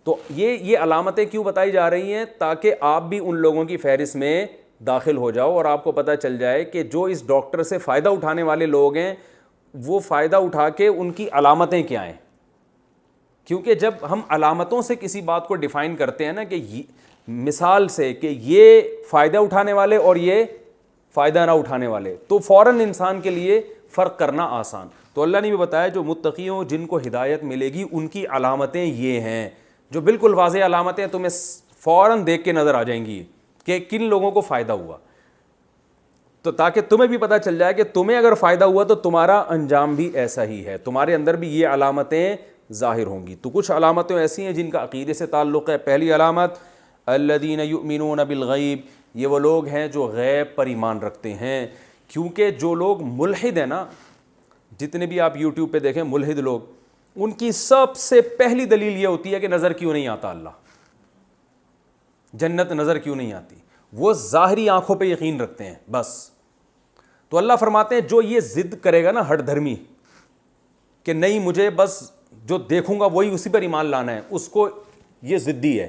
تو یہ علامتیں کیوں بتائی جا رہی ہیں؟ تاکہ آپ بھی ان لوگوں کی فہرست میں داخل ہو جاؤ اور آپ کو پتہ چل جائے کہ جو اس ڈاکٹر سے فائدہ اٹھانے والے لوگ ہیں وہ فائدہ اٹھا کے ان کی علامتیں کیا ہیں۔ کیونکہ جب ہم علامتوں سے کسی بات کو ڈیفائن کرتے ہیں نا، کہ مثال سے کہ یہ فائدہ اٹھانے والے اور یہ فائدہ نہ اٹھانے والے، تو فوراً انسان کے لیے فرق کرنا آسان۔ تو اللہ نے بھی بتایا جو متقیوں جن کو ہدایت ملے گی ان کی علامتیں یہ ہیں، جو بالکل واضح علامتیں تمہیں فوراً دیکھ کے نظر آ جائیں گی کہ کن لوگوں کو فائدہ ہوا، تو تاکہ تمہیں بھی پتہ چل جائے کہ تمہیں اگر فائدہ ہوا تو تمہارا انجام بھی ایسا ہی ہے، تمہارے اندر بھی یہ علامتیں ظاہر ہوں گی۔ تو کچھ علامتیں ایسی ہیں جن کا عقیدے سے تعلق ہے۔ پہلی علامت الذین یؤمنون بالغیب، یہ وہ لوگ ہیں جو غیب پر ایمان رکھتے ہیں، کیونکہ جو لوگ ملحد ہیں نا، جتنے بھی آپ یوٹیوب پہ دیکھیں ملحد لوگ، ان کی سب سے پہلی دلیل یہ ہوتی ہے کہ نظر کیوں نہیں آتا اللہ، جنت نظر کیوں نہیں آتی، وہ ظاہری آنکھوں پہ یقین رکھتے ہیں بس۔ تو اللہ فرماتے ہیں جو یہ ضد کرے گا نا ہٹ دھرمی کہ نہیں مجھے بس جو دیکھوں گا وہی اسی پر ایمان لانا ہے، اس کو یہ ضدی ہے،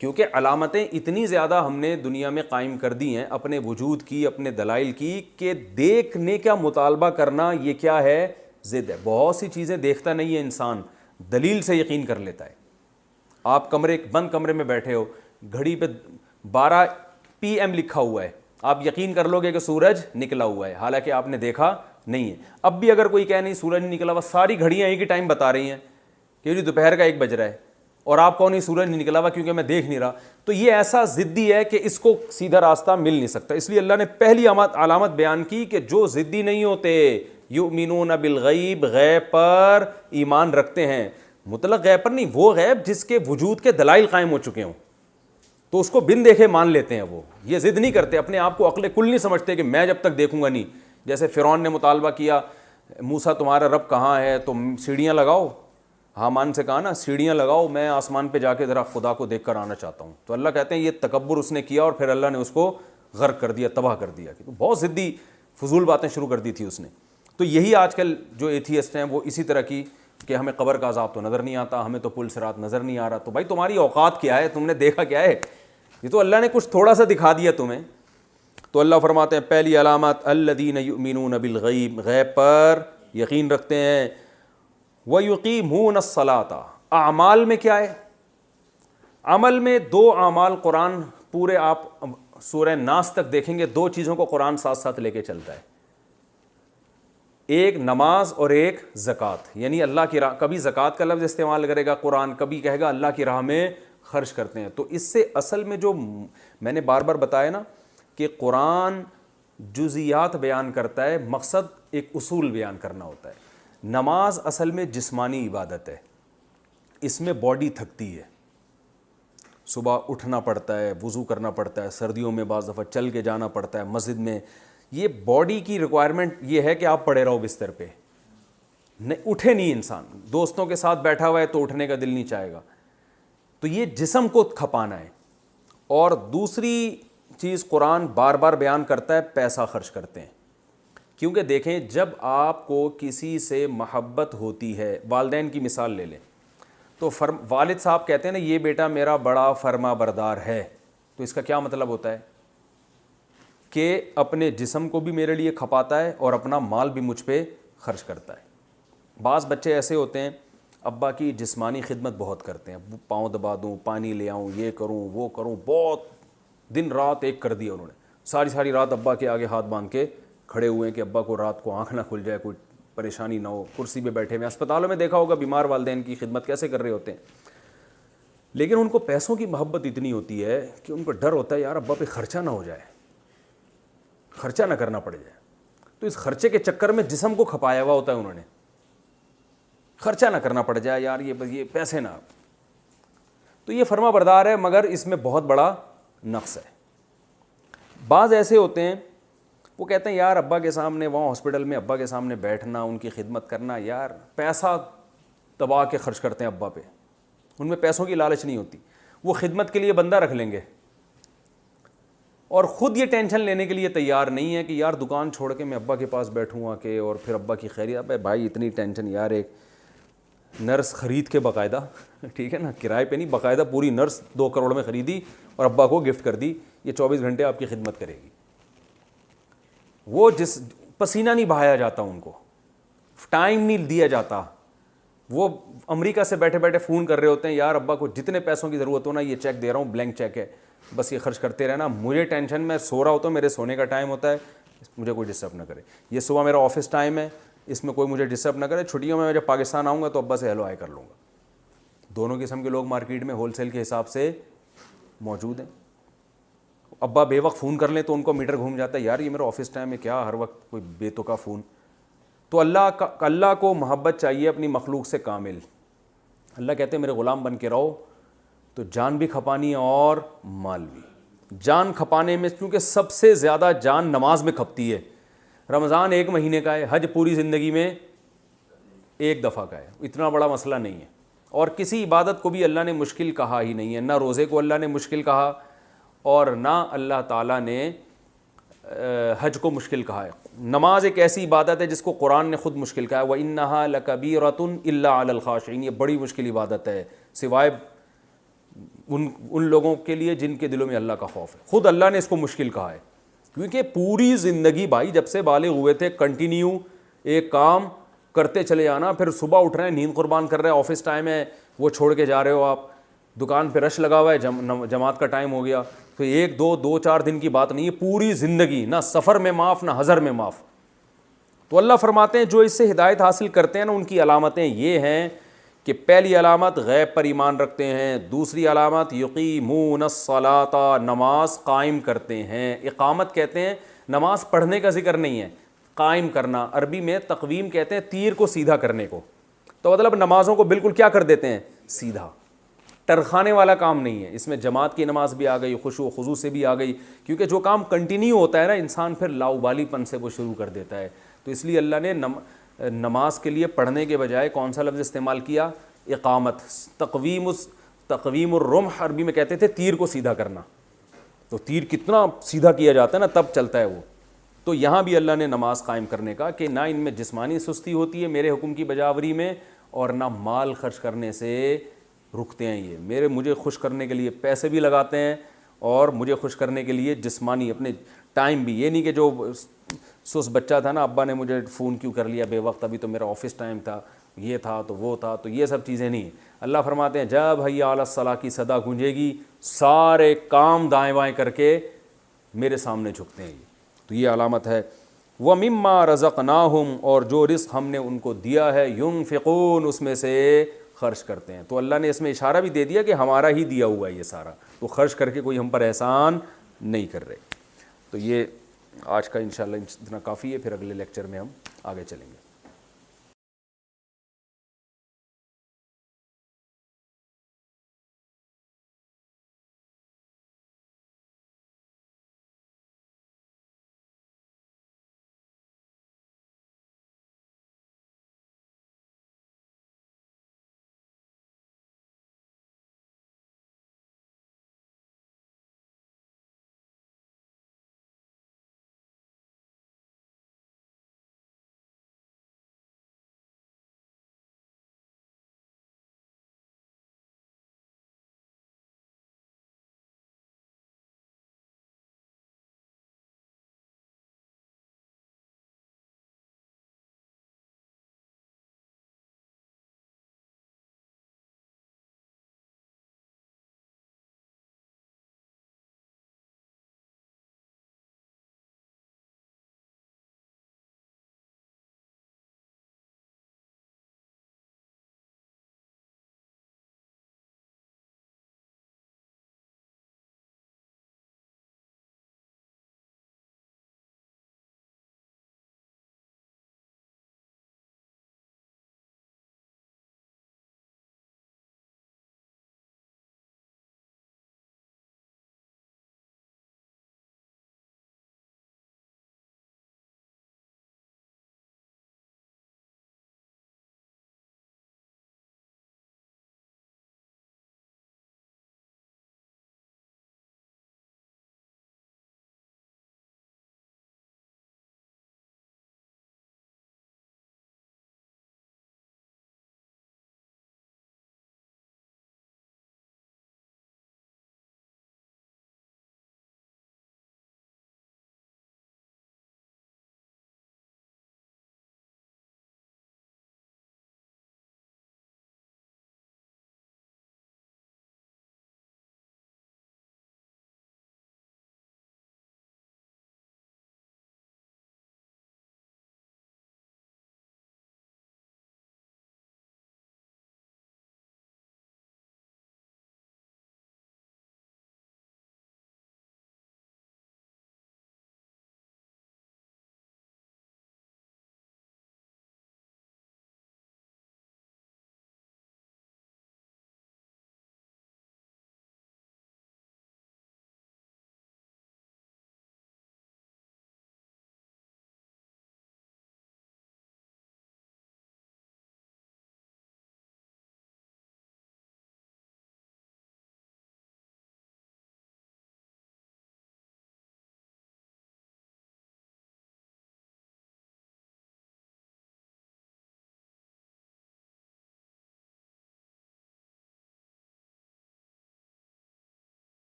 کیونکہ علامتیں اتنی زیادہ ہم نے دنیا میں قائم کر دی ہیں اپنے وجود کی، اپنے دلائل کی، کہ دیکھنے کا مطالبہ کرنا یہ کیا ہے؟ ضد ہے۔ بہت سی چیزیں دیکھتا نہیں ہے انسان، دلیل سے یقین کر لیتا ہے۔ آپ بند کمرے میں بیٹھے ہو، گھڑی پہ 12 PM لکھا ہوا ہے، آپ یقین کر لو گے کہ سورج نکلا ہوا ہے، حالانکہ آپ نے دیکھا نہیں ہے۔ اب بھی اگر کوئی کہے نہیں سورج نہیں نکلا ہوا، ساری گھڑیاں ایک ہی ٹائم بتا رہی ہیں کہ دوپہر کا 1 بج رہا ہے، اور آپ کو نہیں سورج نہیں نکلا ہوا کیونکہ میں دیکھ نہیں رہا، تو یہ ایسا ضدی ہے کہ اس کو سیدھا راستہ مل نہیں سکتا۔ اس لیے اللہ نے پہلی علامت بیان کی کہ جو ضدی نہیں ہوتے، یؤمنون بالغیب، غیب پر ایمان رکھتے ہیں، مطلق غیب پر نہیں، وہ غیب جس کے وجود کے دلائل قائم ہو چکے ہوں تو اس کو بن دیکھے مان لیتے ہیں۔ وہ یہ ضد نہیں کرتے، اپنے آپ کو عقل کل نہیں سمجھتے کہ میں جب تک دیکھوں گا نہیں۔ جیسے فرعون نے مطالبہ کیا موسیٰ تمہارا رب کہاں ہے، تم سیڑھیاں لگاؤ، حامان سے کہا نا سیڑھیاں لگاؤ، میں آسمان پہ جا کے ذرا خدا کو دیکھ کر آنا چاہتا ہوں۔ تو اللہ کہتے ہیں یہ تکبر اس نے کیا اور پھر اللہ نے اس کو غرق کر دیا، تباہ کر دیا۔ تو بہت ضدی فضول باتیں شروع کر دی تھی اس نے۔ تو یہی آج کل جو ایتھیسٹ ہیں وہ اسی طرح کی کہ ہمیں قبر کا عذاب تو نظر نہیں آتا، ہمیں تو پل صراط نظر نہیں آ رہا۔ تو بھائی تمہاری اوقات کیا ہے، تم نے دیکھا کیا ہے؟ یہ تو اللہ نے کچھ تھوڑا سا دکھا دیا تمہیں۔ تو اللہ فرماتے ہیں پہلی علامت الذین یؤمنون بالغیب، غیب پر یقین رکھتے ہیں، وَيُقِيمُونَ الصَّلَاةَ۔ اعمال میں کیا ہے؟ عمل میں 2 اعمال قرآن پورے آپ سورہ ناس تک دیکھیں گے، 2 چیزوں کو قرآن ساتھ ساتھ لے کے چلتا ہے، ایک نماز اور ایک زکوٰۃ۔ یعنی اللہ کی راہ، کبھی زکوٰۃ کا لفظ استعمال کرے گا قرآن، کبھی کہے گا اللہ کی راہ میں خرچ کرتے ہیں۔ تو اس سے اصل میں جو میں نے بار بار بتایا نا کہ قرآن جزیات بیان کرتا ہے، مقصد ایک اصول بیان کرنا ہوتا ہے۔ نماز اصل میں جسمانی عبادت ہے، اس میں باڈی تھکتی ہے، صبح اٹھنا پڑتا ہے، وضو کرنا پڑتا ہے، سردیوں میں بعض دفعہ چل کے جانا پڑتا ہے مسجد میں۔ یہ باڈی کی ریکوائرمنٹ یہ ہے کہ آپ پڑے رہو بستر پہ، نہیں اٹھے نہیں انسان، دوستوں کے ساتھ بیٹھا ہوا ہے تو اٹھنے کا دل نہیں چاہے گا، تو یہ جسم کو کھپانا ہے۔ اور دوسری چیز قرآن بار بار بیان کرتا ہے پیسہ خرچ کرتے ہیں، کیونکہ دیکھیں جب آپ کو کسی سے محبت ہوتی ہے، والدین کی مثال لے لیں تو والد صاحب کہتے ہیں نا یہ بیٹا میرا بڑا فرما بردار ہے، تو اس کا کیا مطلب ہوتا ہے کہ اپنے جسم کو بھی میرے لیے کھپاتا ہے اور اپنا مال بھی مجھ پہ خرچ کرتا ہے۔ بعض بچے ایسے ہوتے ہیں ابا کی جسمانی خدمت بہت کرتے ہیں، پاؤں دبا دوں، پانی لے آؤں، یہ کروں وہ کروں، بہت دن رات ایک کر دیا انہوں نے، ساری رات ابا کے آگے ہاتھ باندھ کے کھڑے ہوئے ہیں کہ ابا کو رات کو آنکھ نہ کھل جائے، کوئی پریشانی نہ ہو، کرسی پہ بیٹھے ہوئے۔ اسپتالوں میں دیکھا ہوگا بیمار والدین کی خدمت کیسے کر رہے ہوتے ہیں، لیکن ان کو پیسوں کی محبت اتنی ہوتی ہے کہ ان کو ڈر ہوتا ہے یار ابا پہ خرچہ نہ ہو جائے، خرچہ نہ کرنا پڑ جائے، تو اس خرچے کے چکر میں جسم کو کھپایا ہوا ہوتا ہے انہوں نے، خرچہ نہ کرنا پڑ جائے یار، یہ پیسے نہ۔ تو یہ فرما بردار ہے مگر اس میں بہت بڑا نقص ہے۔ بعض ایسے ہوتے ہیں وہ کہتے ہیں یار ابا کے سامنے وہاں ہاسپٹل میں ابا کے سامنے بیٹھنا، ان کی خدمت کرنا، یار پیسہ دبا کے خرچ کرتے ہیں ابا پہ، ان میں پیسوں کی لالچ نہیں ہوتی، وہ خدمت کے لیے بندہ رکھ لیں گے اور خود یہ ٹینشن لینے کے لیے تیار نہیں ہے کہ یار دکان چھوڑ کے میں ابا کے پاس بیٹھوں آ کے اور پھر ابا کی خیریت۔ بھائی اتنی ٹینشن، یار ایک نرس خرید کے باقاعدہ، ٹھیک ہے نا، کرائے پہ نہیں، باقاعدہ پوری نرس 2 کروڑ میں خریدی اور ابا کو گفٹ کر دی، یہ 24 گھنٹے آپ کی خدمت کرے گی۔ وہ پسینہ نہیں بہایا جاتا، ان کو ٹائم نہیں دیا جاتا، وہ امریکہ سے بیٹھے بیٹھے فون کر رہے ہوتے ہیں یار ابا کو جتنے پیسوں کی ضرورت ہو نا یہ چیک دے رہا ہوں، بلینک چیک ہے، بس یہ خرچ کرتے رہنا، مجھے ٹینشن، میں سو رہا ہوتا ہوں، میرے سونے کا ٹائم ہوتا ہے، مجھے کوئی ڈسٹرب نہ کرے، یہ صبح میرا آفس ٹائم ہے، اس میں کوئی مجھے ڈسٹرب نہ کرے، چھٹیوں میں جب پاکستان آؤں گا تو ابا سے ہیلو ہائی کر لوں گا۔ دونوں قسم کے لوگ مارکیٹ میں ہول سیل کے حساب سے موجود ہیں۔ ابا بے وقت فون کر لیں تو ان کو میٹر گھوم جاتا ہے، یار یہ میرا آفس ٹائم ہے، کیا ہر وقت کوئی بے تکا فون۔ تو اللہ کو محبت چاہیے اپنی مخلوق سے کامل۔ اللہ کہتے ہیں میرے غلام بن کے رہو، تو جان بھی کھپانی ہے اور مال بھی۔ جان کھپانے میں کیونکہ سب سے زیادہ جان نماز میں کھپتی ہے، رمضان 1 مہینے کا ہے، حج پوری زندگی میں 1 دفعہ کا ہے، اتنا بڑا مسئلہ نہیں ہے۔ اور کسی عبادت کو بھی اللہ نے مشکل کہا ہی نہیں ہے، نہ روزے کو اللہ نے مشکل کہا اور نہ اللہ تعالیٰ نے حج کو مشکل کہا ہے۔ نماز ایک ایسی عبادت ہے جس کو قرآن نے خود مشکل کہا ہے، وَإِنَّهَا لَكَبِيرَةٌ إِلَّا عَلَى الْخَاشِعِينَ، یہ بڑی مشکل عبادت ہے، سوائے ان لوگوں کے لیے جن کے دلوں میں اللہ کا خوف ہے. خود اللہ نے اس کو مشکل کہا ہے, کیونکہ پوری زندگی بھائی جب سے بالغ ہوئے تھے کنٹینیو ایک کام کرتے چلے جانا, پھر صبح اٹھ رہے ہیں نیند قربان کر رہے ہیں, آفس ٹائم ہے وہ چھوڑ کے جا رہے ہو, آپ دکان پہ رش لگا ہوا ہے, جماعت کا ٹائم ہو گیا, تو ایک دو چار دن کی بات نہیں ہے, پوری زندگی نہ سفر میں معاف نہ حضر میں معاف. تو اللہ فرماتے ہیں جو اس سے ہدایت حاصل کرتے ہیں نا ان کی علامتیں یہ ہیں کہ پہلی علامت غیب پر ایمان رکھتے ہیں, دوسری علامت یقیمون الصلاۃ, نماز قائم کرتے ہیں. اقامت کہتے ہیں نماز پڑھنے کا ذکر نہیں ہے, قائم کرنا. عربی میں تقویم کہتے ہیں تیر کو سیدھا کرنے کو, تو مطلب نمازوں کو بالکل کیا کر دیتے ہیں, سیدھا. ٹرخانے والا کام نہیں ہے اس میں. جماعت کی نماز بھی آ گئی, خشوع و خضوع سے بھی آ گئی, کیونکہ جو کام کنٹینیو ہوتا ہے نا انسان پھر لاؤبالی پن سے وہ شروع کر دیتا ہے. تو اس لیے اللہ نے نماز کے لیے پڑھنے کے بجائے کون سا لفظ استعمال کیا, اقامت. تقویم الرمح عربی میں کہتے تھے تیر کو سیدھا کرنا, تو تیر کتنا سیدھا کیا جاتا ہے نا تب چلتا ہے وہ. تو یہاں بھی اللہ نے نماز قائم کرنے کا کہ نہ ان میں جسمانی سستی ہوتی ہے میرے حکم کی بجاوری میں, اور نہ مال خرچ کرنے سے رکتے ہیں. یہ مجھے خوش کرنے کے لیے پیسے بھی لگاتے ہیں, اور مجھے خوش کرنے کے لیے جسمانی اپنے ٹائم بھی. یہ نہیں کہ جو سس بچہ تھا نا, ابا نے مجھے فون کیوں کر لیا بے وقت, ابھی تو میرا آفس ٹائم تھا, یہ تھا تو وہ تھا, تو یہ سب چیزیں نہیں. اللہ فرماتے ہیں جب حی علی الصلاۃ کی صدا گونجے گی سارے کام دائیں بائیں کر کے میرے سامنے جھکتے ہیں. تو یہ علامت ہے. وَمِمَّا رَزَقْنَاهُمْ, اور جو رزق ہم نے ان کو دیا ہے, يُنْفِقُونَ, اس میں سے خرچ کرتے ہیں. تو اللہ نے اس میں اشارہ بھی دے دیا کہ ہمارا ہی دیا ہوا ہے یہ سارا, تو خرچ کر کے کوئی ہم پر احسان نہیں کر رہے. تو یہ آج کا انشاءاللہ اتنا کافی ہے, پھر اگلے لیکچر میں ہم آگے چلیں گے.